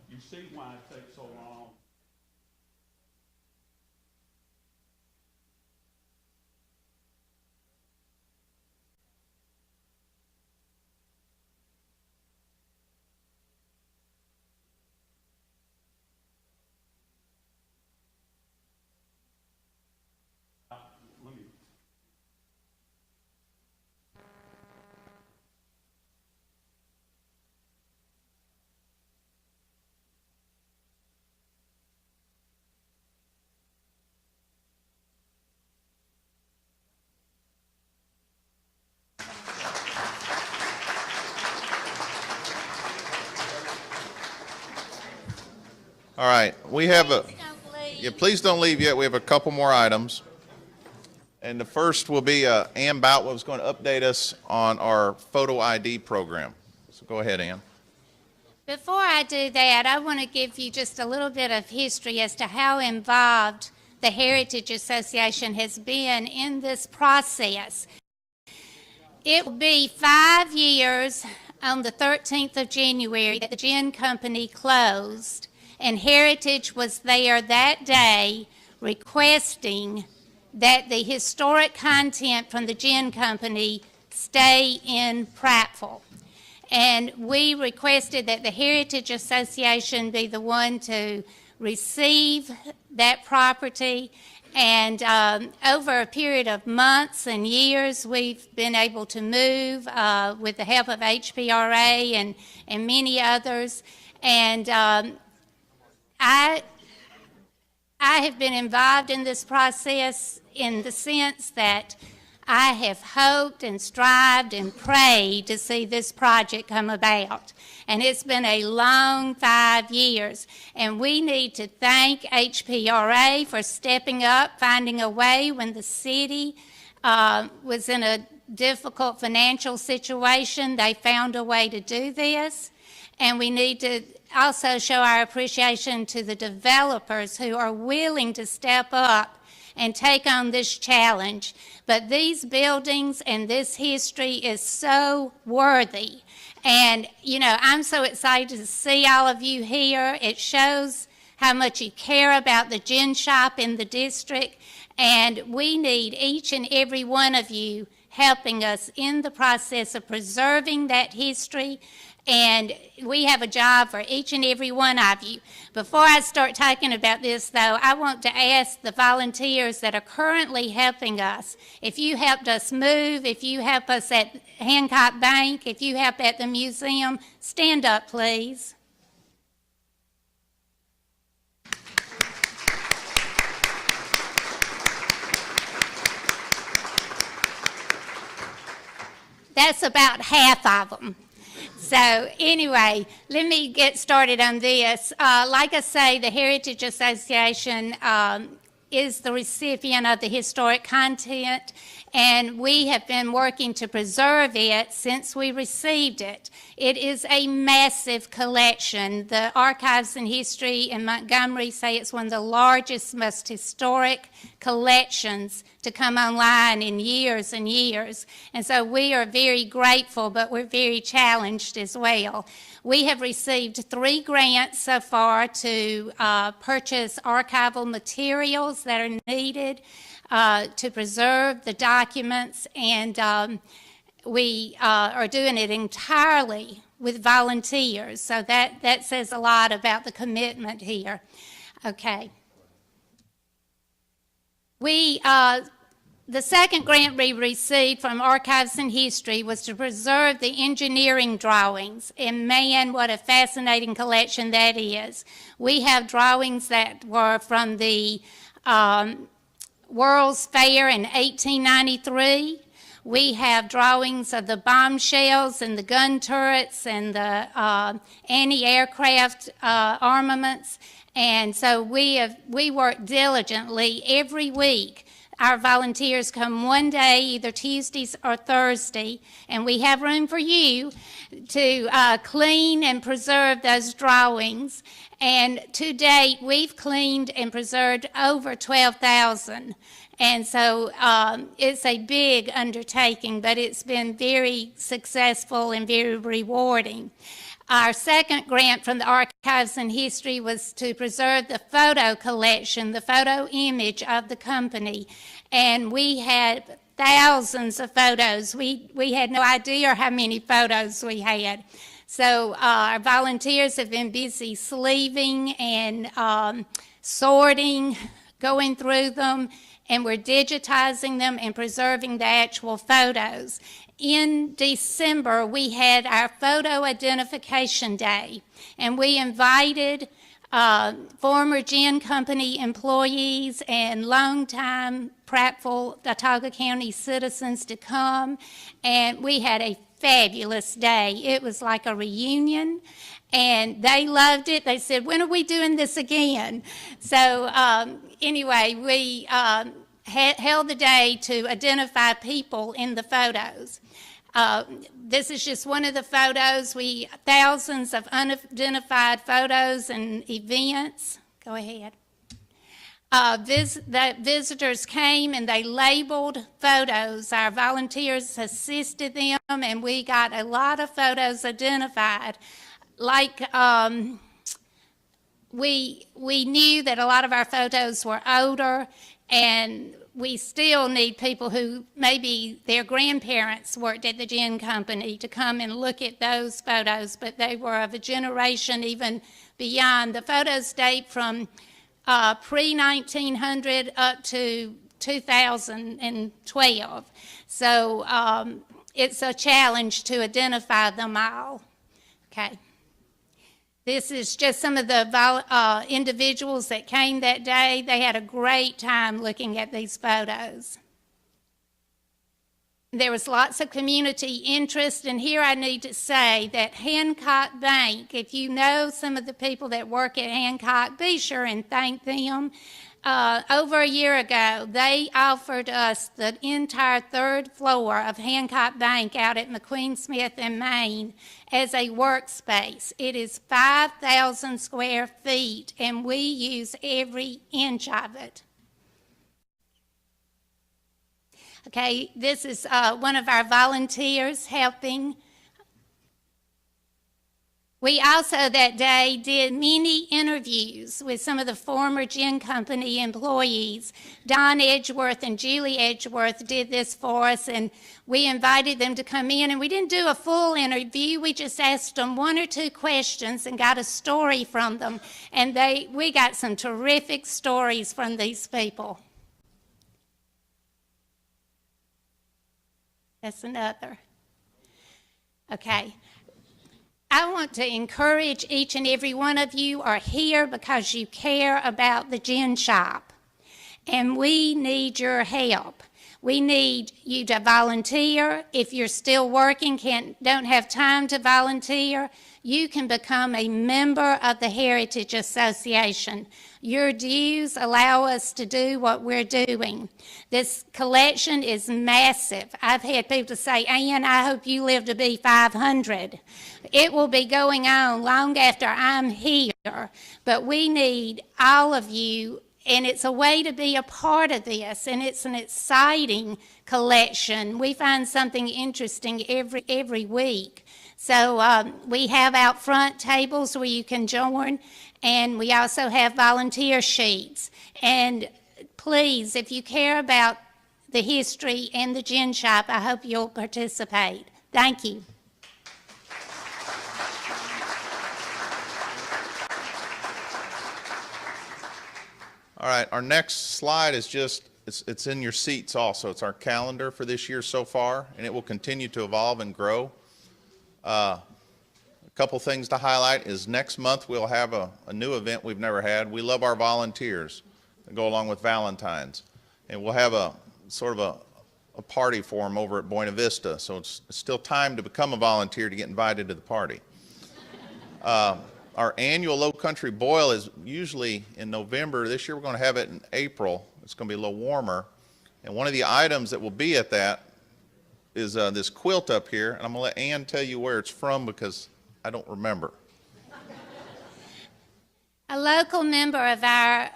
S2: you see why it takes so long.
S1: All right, we have please don't leave yet. We have a couple more items. And the first will be Ann Boutwell is going to update us on our photo ID program. So go ahead, Ann.
S6: Before I do that, I want to give you just a little bit of history as to how involved the Heritage Association has been in this process. It will be 5 years on the 13th of January that the gin company closed, and Heritage was there that day requesting that the historic content from the gin company stay in Prattville. And we requested that the Heritage Association be the one to receive that property. And over a period of months and years, we've been able to move with the help of HPRA and many others. And I have been involved in this process in the sense that I have hoped and strived and prayed to see this project come about. And it's been a long 5 years. And we need to thank HPRA for stepping up, finding a way when the city was in a difficult financial situation. They found a way to do this. And we need to also show our appreciation to the developers who are willing to step up and take on this challenge. But these buildings and this history is so worthy. And, you know, I'm so excited to see all of you here. It shows how much you care about the gin shop in the district. And we need each and every one of you helping us in the process of preserving that history. And we have a job for each and every one of you. Before I start talking about this, though, I want to ask the volunteers that are currently helping us, if you helped us move, if you help us at Hancock Bank, if you help at the museum, stand up, please. That's about half of them. So anyway, let me get started on this. Like I say, the Heritage Association is the recipient of the historic content, and we have been working to preserve it since we received it. It is a massive collection. The Archives and History in Montgomery say it's one of the largest, most historic collections to come online in years and years. And so we are very grateful, but we're very challenged as well. We have received 3 grants so far to purchase archival materials that are needed to preserve the documents, and we are doing it entirely with volunteers. So that says a lot about the commitment here. Okay. The second grant we received from Archives and History was to preserve the engineering drawings. And man, what a fascinating collection that is. We have drawings that were from the World's Fair in 1893. We have drawings of the bombshells and the gun turrets and the anti-aircraft armaments. And so we work diligently every week. Our volunteers come one day, either Tuesdays or Thursday, and we have room for you to clean and preserve those drawings. And to date, we've cleaned and preserved over 12,000. And so it's a big undertaking, but it's been very successful and very rewarding. Our second grant from the Archives and History was to preserve the photo collection, the photo image of the company. And we had thousands of photos. We had no idea how many photos we had. So our volunteers have been busy sleeving and sorting, going through them, and we're digitizing them and preserving the actual photos. In December, we had our photo identification day, and we invited former gin company employees and longtime Prattville, Watauga County citizens to come, and we had a fabulous day. It was like a reunion, and they loved it. They said, "When are we doing this again?" So anyway, we held the day to identify people in the photos. This is just one of the photos. Thousands of unidentified photos and events. Go ahead. The visitors came and they labeled photos. Our volunteers assisted them, and we got a lot of photos identified. Like we knew that a lot of our photos were older, and we still need people who maybe their grandparents worked at the gin company to come and look at those photos, but they were of a generation even beyond. The photos date from pre-1900 up to 2012. So it's a challenge to identify them all. Okay. This is just some of the individuals that came that day. They had a great time looking at these photos. There was lots of community interest, and here I need to say that Hancock Bank, if you know some of the people that work at Hancock, be sure and thank them. Over a year ago, they offered us the entire third floor of Hancock Bank out at McQueen Smith in Maine as a workspace. It is 5,000 square feet, and we use every inch of it. Okay, this is one of our volunteers helping. We also that day did many interviews with some of the former gin company employees. Don Edgeworth and Julie Edgeworth did this for us, and we invited them to come in, and we didn't do a full interview. We just asked them one or two questions and got a story from them, and we got some terrific stories from these people. That's another. Okay. I want to encourage each and every one of you are here because you care about the gin shop. And we need your help. We need you to volunteer. If you're still working, don't have time to volunteer, you can become a member of the Heritage Association. Your dues allow us to do what we're doing. This collection is massive. I've had people say, Ann, I hope you live to be 500. It will be going on long after I'm here, but we need all of you, and it's a way to be a part of this, and it's an exciting collection. We find something interesting every week. So we have out front tables where you can join, and we also have volunteer sheets. And please, if you care about the history and the gin shop, I hope you'll participate. Thank you.
S1: All right, our next slide is just, it's in your seats also. It's our calendar for this year so far, and it will continue to evolve and grow. A couple things to highlight is next month we'll have a new event we've never had. We love our volunteers that go along with Valentine's. And we'll have a sort of a party for them over at Buena Vista. So it's still time to become a volunteer to get invited to the party. Our annual Low Country Boil is usually in November. This year we're going to have it in April. It's going to be a little warmer. And one of the items that will be at that is this quilt up here. And I'm going to let Ann tell you where it's from because I don't remember.
S6: A local member of our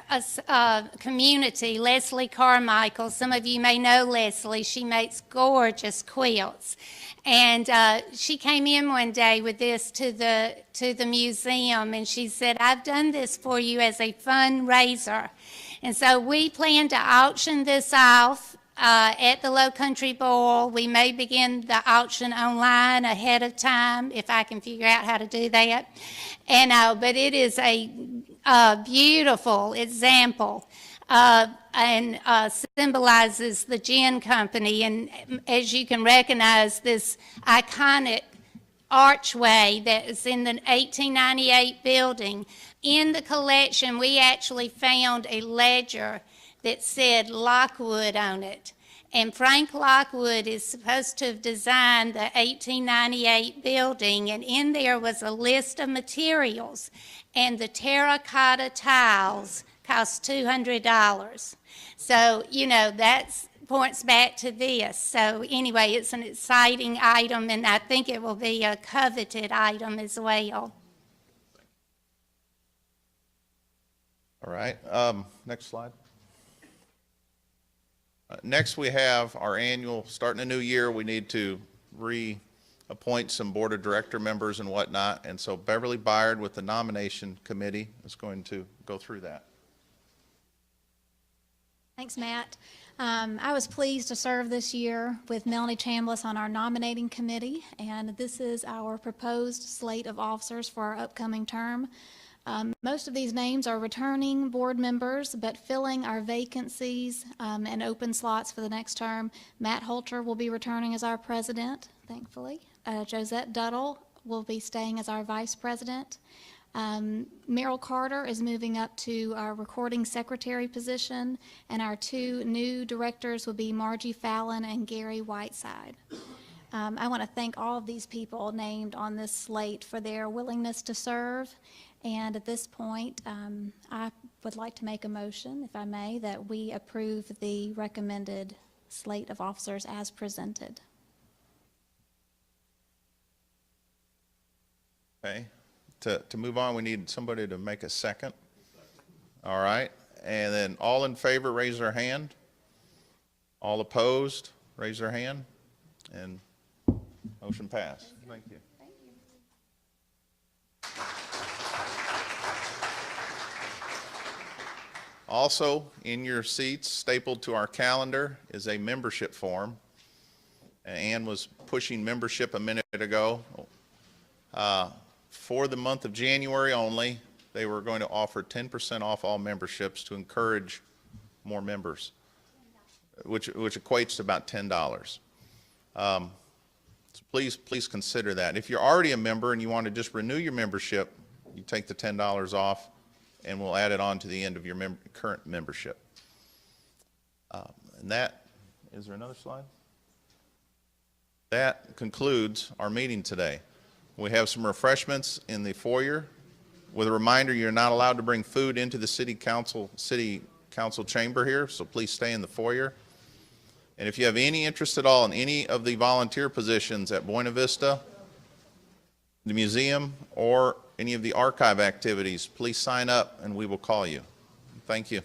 S6: community, Leslie Carmichael, some of you may know Leslie. She makes gorgeous quilts. And she came in one day with this to the museum, and she said, I've done this for you as a fundraiser. And so we plan to auction this off at the Low Country Bowl. We may begin the auction online ahead of time if I can figure out how to do that. And but it is a beautiful example and symbolizes the gin company. And as you can recognize, this iconic archway that is in the 1898 building. In the collection, we actually found a ledger that said Lockwood on it. And Frank Lockwood is supposed to have designed the 1898 building, and in there was a list of materials, and the terracotta tiles cost $200. So, you know, that points back to this. So anyway, it's an exciting item, and I think it will be a coveted item as well.
S1: All right, next slide. Next, we have our annual, starting a new year, we need to reappoint some board of director members and whatnot. And so Beverly Byard with the nomination committee is going to go through that.
S7: Thanks, Matt. I was pleased to serve this year with Melanie Chambliss on our nominating committee, and this is our proposed slate of officers for our upcoming term. Most of these names are returning board members, but filling our vacancies and open slots for the next term. Matt Holter will be returning as our president, thankfully. Josette Duddle will be staying as our vice president. Merrill Carter is moving up to our recording secretary position, and our two new directors will be Margie Fallon and Gary Whiteside. I want to thank all of these people named on this slate for their willingness to serve, and at this point, I would like to make a motion, if I may, that we approve the recommended slate of officers as presented.
S1: Okay. To move on, we need somebody to make a second. All right. And then all in favor, raise their hand. All opposed, raise their hand. And motion passed. Thank you. Also, in your seats, stapled to our calendar, is a membership form. And Ann was pushing membership a minute ago. For the month of January only, they were going to offer 10% off all memberships to encourage more members, which equates to about $10. So please consider that. If you're already a member and you want to just renew your membership, you take the $10 off, and we'll add it on to the end of your current membership. And that, is there another slide? That concludes our meeting today. We have some refreshments in the foyer. With a reminder, you're not allowed to bring food into the city council chamber here, so please stay in the foyer. And if you have any interest at all in any of the volunteer positions at Buena Vista, the museum, or any of the archive activities, please sign up and we will call you. Thank you.